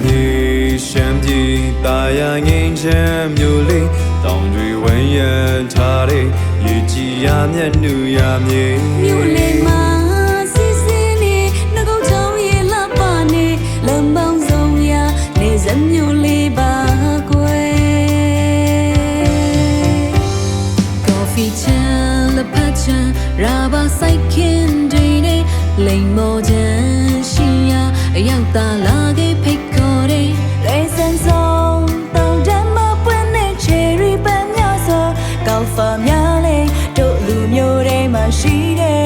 米相比大洋眼前有泪，当对文言茶里，一季呀面牛呀面。牛泪嘛，细细呢，那个长夜拉巴呢，冷棒松呀，你人牛泪巴归。Coffee chân了拍chân，ราบาใส่ขินดี呢，လိမ်မောchânရှိ呀，ရောက်တာလာခဲ့ဖိတ်ခေါ်တယ်။ရေစံဆုံးတောင်တန်းမပွင့်တဲ့ cherry ပန်းများစွာကောက်ဖာများလေတို့လူမျိုးတွေမှာရှိတယ်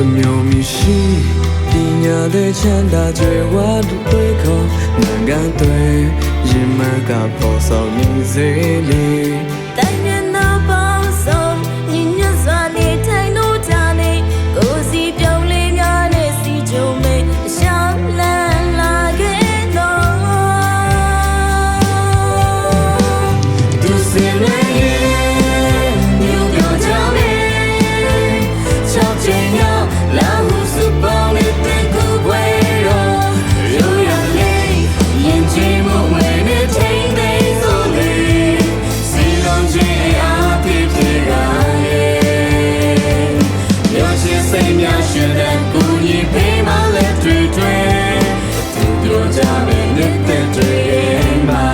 ။မျိုးမရှိပညာတဲ့ချမ်းသာကြွယ်ဝတို့တွေခေါ်နိုင်ငံတွေရင်မကပေါ်ဆောင်နေစေလေတိုင်းရနာပေါင်းစုံညီညွတ်စွာနေထိုင်လို့ကြနေကိုယ်စီပြုံးလေးများနဲ့စီကြုံမေရှောင်းလန်းလာခဲ့တော့သူစင်နေမြို့ပြောကြမယ်ချောက်ချင်ရောက်လာဟုစပေါင်းလေးတဲ့ကိုွယ်တော့ရိုးရလေးရင်ချင်မှုဝဲနေချိန်သေးဆိုလေစီလုံးချင်းအားပြည့်ပြည့်ရာရဲ့စိတ်များရှင်တဲ့ကိုကြီးဖေးမလက်တွေ့တွေ့သူပြောကြမယ်နေတဲ့တွေ့မှာ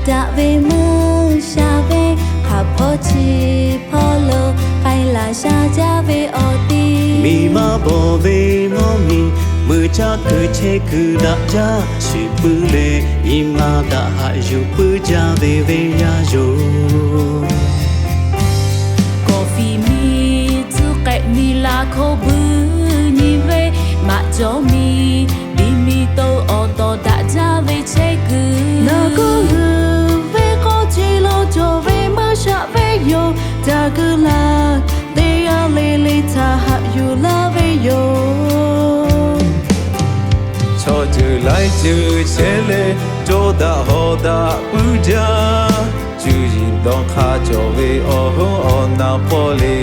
ဒါပေမဲ့ရှာပဲခါဖို့ချီဖော်လို့ခိုင်လာရှာကြပဲအော်တီမိမဘောဘေမောမီမွေချခွေချေကူဒါကြရှိပူလေညီမတာဟာယူပူကြပေပေရာယိုကော်ဖီမီသူကဲမီလာခိုဘူးညီပဲမကြောမီဒီမီတော့အော်တော့ဒါကြပဲချေကူနော်ကိုDagula, they are lily taha you love yo. So to like to chele, joda hoda uja. Jujin don't catch away or na poli.